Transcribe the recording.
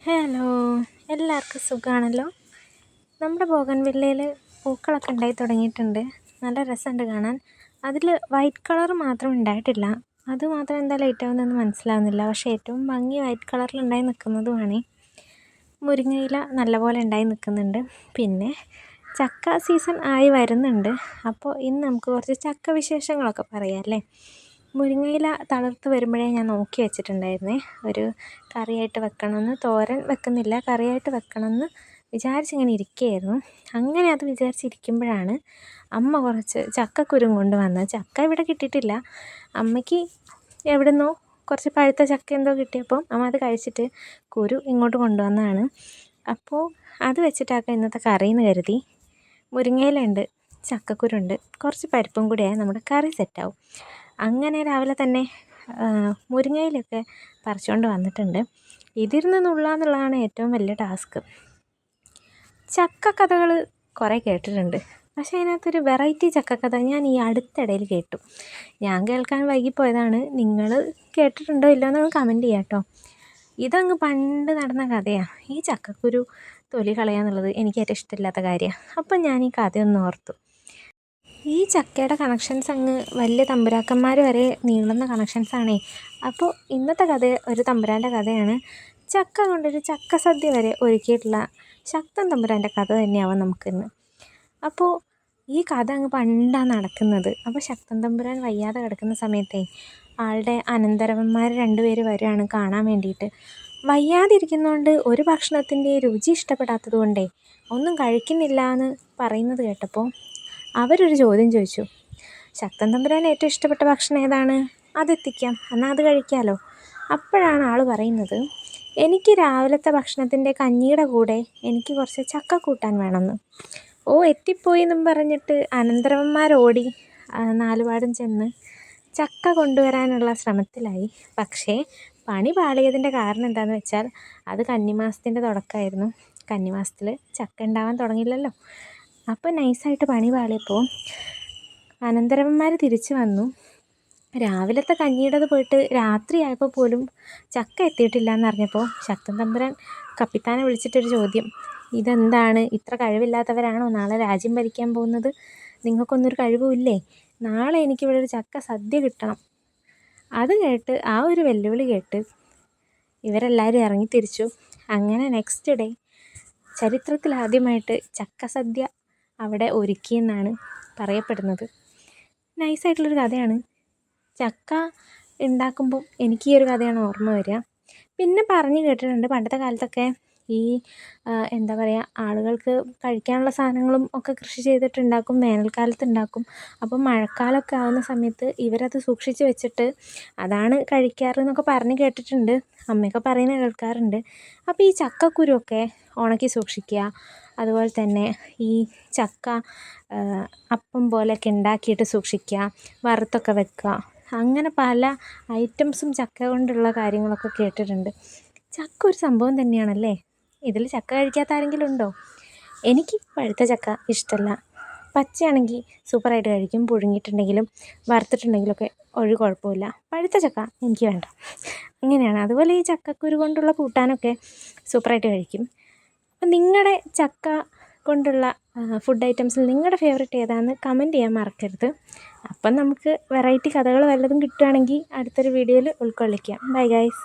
Hello, എല്ലാവർക്കും സുഖമാണല്ലോ. നമ്മുടെ ബോഗൺവില്ലയിൽ പൂക്കളൊക്കെ ഉണ്ടായി തുടങ്ങിയിട്ടുണ്ട്. നല്ല രസമുണ്ട് കാണാൻ. അതിൽ വൈറ്റ് കളർ മാത്രം ഉണ്ടായിട്ടില്ല. അത് മാത്രം എന്താ ലേറ്റ് ആവുന്നതെന്ന് മനസ്സിലാവുന്നില്ല. പക്ഷേ ഏറ്റവും ഭംഗി വൈറ്റ് കളറിൽ ഉണ്ടായി നിൽക്കുന്നതുമാണ്. മുരിങ്ങയില നല്ലപോലെ ഉണ്ടായി നിൽക്കുന്നുണ്ട്. പിന്നെ ചക്ക സീസൺ ആയി വരുന്നുണ്ട്. അപ്പോൾ ഇന്ന് നമുക്ക് കുറച്ച് ചക്ക വിശേഷങ്ങളൊക്കെ പറയാം അല്ലേ. മുരിങ്ങയില തളിർത്ത് വരുമ്പോഴേ ഞാൻ നോക്കി വെച്ചിട്ടുണ്ടായിരുന്നേ. ഒരു കറിയായിട്ട് വെക്കണമെന്ന്. തോരൻ വെക്കുന്നില്ല, കറിയായിട്ട് വെക്കണമെന്ന് വിചാരിച്ചിങ്ങനെ ഇരിക്കുകയായിരുന്നു. അങ്ങനെ അത് വിചാരിച്ചിരിക്കുമ്പോഴാണ് അമ്മ കുറച്ച് ചക്കക്കുരും കൊണ്ടുവന്നത്. ചക്ക ഇവിടെ കിട്ടിയിട്ടില്ല. അമ്മയ്ക്ക് എവിടുന്നോ കുറച്ച് പഴുത്ത ചക്ക എന്തോ കിട്ടിയപ്പോൾ അമ്മ അത് കഴിച്ചിട്ട് കുരു ഇങ്ങോട്ട് കൊണ്ടുവന്നതാണ്. അപ്പോൾ അത് വെച്ചിട്ടാക്കാം ഇന്നത്തെ കറിയെന്ന് കരുതി. മുരിങ്ങയിലുണ്ട്, ചക്കക്കുരുണ്ട്, കുറച്ച് പരിപ്പും കൂടിയായി നമ്മുടെ കറി സെറ്റാവും. അങ്ങനെ രാവിലെ തന്നെ മുരിങ്ങയിലൊക്കെ പറിച്ചുകൊണ്ട് വന്നിട്ടുണ്ട്. ഇതിരുന്ന് നുള്ളാന്നുള്ളതാണ് ഏറ്റവും വലിയ ടാസ്ക്. ചക്കക്കഥകൾ കുറേ കേട്ടിട്ടുണ്ട്. പക്ഷേ അതിനകത്തൊരു വെറൈറ്റി ചക്കക്കഥ ഞാൻ ഈ അടുത്തിടയിൽ കേട്ടു. ഞാൻ കേൾക്കാൻ വൈകിപ്പോയതാണ്. നിങ്ങൾ കേട്ടിട്ടുണ്ടോ ഇല്ലയോ എന്നൊന്ന് കമൻറ്റ് ചെയ്യാം കേട്ടോ. ഇതങ്ങ് പണ്ട് നടന്ന കഥയാണ്. ഈ ചക്കക്കുരു തൊലി കളയാന്നുള്ളത് എനിക്ക് ഏറ്റവും ഇഷ്ടമില്ലാത്ത കാര്യമാണ്. അപ്പം ഞാൻ ഈ കഥയൊന്ന് ഓർത്തു. ഈ ചക്കയുടെ കണക്ഷൻസ് അങ്ങ് വലിയ തമ്പുരാക്കന്മാർ വരെ നീളുന്ന കണക്ഷൻസാണേ. അപ്പോൾ ഇന്നത്തെ കഥ ഒരു തമ്പുരാൻ്റെ കഥയാണ്. ചക്ക കൊണ്ടൊരു ചക്ക സദ്യ വരെ ഒരുക്കിയിട്ടുള്ള ശക്തൻ തമ്പുരാൻ്റെ കഥ തന്നെയാവാം നമുക്കിന്ന്. അപ്പോൾ ഈ കഥ അങ്ങ് പണ്ടാണ് നടക്കുന്നത്. അപ്പോൾ ശക്തൻ തമ്പുരാൻ വയ്യാതെ കിടക്കുന്ന സമയത്തെ ആളുടെ അനന്തരവന്മാർ 2 പേര് വരികയാണ് കാണാൻ വേണ്ടിയിട്ട്. വയ്യാതിരിക്കുന്നതുകൊണ്ട് ഒരു ഭക്ഷണത്തിൻ്റെ രുചി ഇഷ്ടപ്പെടാത്തത് കൊണ്ടേ ഒന്നും കഴിക്കുന്നില്ല എന്ന് പറയുന്നത് കേട്ടപ്പോൾ അവരൊരു ചോദ്യം ചോദിച്ചു. ശക്തൻ തമ്പുരാൻ ഏറ്റവും ഇഷ്ടപ്പെട്ട ഭക്ഷണം ഏതാണ്? അതെത്തിക്കാം, എന്നാൽ അത് കഴിക്കാമല്ലോ. അപ്പോഴാണ് ആൾ പറയുന്നത്, എനിക്ക് രാവിലത്തെ ഭക്ഷണത്തിൻ്റെ കഞ്ഞിയുടെ കൂടെ എനിക്ക് കുറച്ച് ചക്ക കൂട്ടാൻ വേണമെന്ന്. ഓ, എത്തിപ്പോയി എന്നും പറഞ്ഞിട്ട് അനന്തരവന്മാരോടി നാലുപാടും ചെന്ന് ചക്ക കൊണ്ടുവരാനുള്ള ശ്രമത്തിലായി. പക്ഷേ പണി പാളിയതിൻ്റെ കാരണം എന്താണെന്ന് വെച്ചാൽ അത് കന്നിമാസത്തിൻ്റെ തുടക്കമായിരുന്നു. കന്നിമാസത്തിൽ ചക്ക ഉണ്ടാവാൻ തുടങ്ങില്ലല്ലോ. അപ്പോൾ നൈസായിട്ട് പണി പാളിയപ്പോൾ അനന്തരവന്മാർ തിരിച്ചു വന്നു. രാവിലത്തെ കഞ്ഞിയുടേത് പോയിട്ട് രാത്രിയായപ്പോൾ പോലും ചക്ക എത്തിയിട്ടില്ല എന്നറിഞ്ഞപ്പോൾ ശക്തൻ തമ്പുരാൻ കപ്പിത്താനെ വിളിച്ചിട്ടൊരു ചോദ്യം. ഇതെന്താണ്, ഇത്ര കഴിവില്ലാത്തവരാണോ നാളെ രാജ്യം ഭരിക്കാൻ പോകുന്നത്? നിങ്ങൾക്കൊന്നൊരു കഴിവുമില്ലേ? നാളെ എനിക്കിവിടെ ഒരു ചക്ക സദ്യ കിട്ടണം. അത് കേട്ട് ആ ഒരു വെല്ലുവിളി കേട്ട് ഇവരെല്ലാവരും ഇറങ്ങിത്തിരിച്ചു. അങ്ങനെ നെക്സ്റ്റ് ഡേ ചരിത്രത്തിലാദ്യമായിട്ട് ചക്ക സദ്യ അവിടെ ഒരുക്കിയെന്നാണ് പറയപ്പെടുന്നത്. നൈസായിട്ടുള്ളൊരു കഥയാണ്. ചക്ക ഉണ്ടാക്കുമ്പോൾ എനിക്ക് ഈ ഒരു കഥയാണ് ഓർമ്മ വരിക. പിന്നെ പറഞ്ഞു കേട്ടിട്ടുണ്ട് പണ്ടത്തെ കാലത്തൊക്കെ ഈ എന്താ പറയുക, ആളുകൾക്ക് കഴിക്കാനുള്ള സാധനങ്ങളും ഒക്കെ കൃഷി ചെയ്തിട്ടുണ്ടാക്കും, വേനൽക്കാലത്ത് ഉണ്ടാക്കും. അപ്പം മഴക്കാലമൊക്കെ ആവുന്ന സമയത്ത് ഇവരത് സൂക്ഷിച്ച് വെച്ചിട്ട് അതാണ് കഴിക്കാറ് എന്നൊക്കെ പറഞ്ഞ് കേട്ടിട്ടുണ്ട്. അമ്മയൊക്കെ പറയുന്നത് കേൾക്കാറുണ്ട്. അപ്പോൾ ഈ ചക്കക്കുരുവൊക്കെ ഉണക്കി സൂക്ഷിക്കുക, അതുപോലെ തന്നെ ഈ ചക്ക അപ്പം പോലെയൊക്കെ ഉണ്ടാക്കിയിട്ട് സൂക്ഷിക്കുക, വറുത്തൊക്കെ വെക്കുക, അങ്ങനെ പല ഐറ്റംസും ചക്ക കൊണ്ടുള്ള കാര്യങ്ങളൊക്കെ കേട്ടിട്ടുണ്ട്. ചക്ക ഒരു സംഭവം തന്നെയാണല്ലേ. ഇതിൽ ചക്ക കഴിക്കാത്ത ആരെങ്കിലും ഉണ്ടോ? എനിക്ക് പഴുത്ത ചക്ക ഇഷ്ടമല്ല. പച്ചയാണെങ്കിൽ സൂപ്പറായിട്ട് കഴിക്കും. പുഴുങ്ങിയിട്ടുണ്ടെങ്കിലും വറുത്തിട്ടുണ്ടെങ്കിലൊക്കെ ഒരു കുഴപ്പമില്ല. പഴുത്ത ചക്ക എനിക്ക് വേണ്ട. അങ്ങനെയാണ്. അതുപോലെ ഈ ചക്കക്കുരു കൊണ്ടുള്ള കൂട്ടാനൊക്കെ സൂപ്പറായിട്ട് കഴിക്കും. അപ്പം നിങ്ങളുടെ ചക്ക കൊണ്ടുള്ള ഫുഡ് ഐറ്റംസിൽ നിങ്ങളുടെ ഫേവറേറ്റ് ഏതാണെന്ന് കമൻറ്റ് ചെയ്യാൻ മറക്കരുത്. അപ്പം നമുക്ക് വെറൈറ്റി കഥകൾ വല്ലതും കിട്ടുകയാണെങ്കിൽ അടുത്തൊരു വീഡിയോയിൽ ഉൾക്കൊള്ളിക്കാം. Bye guys.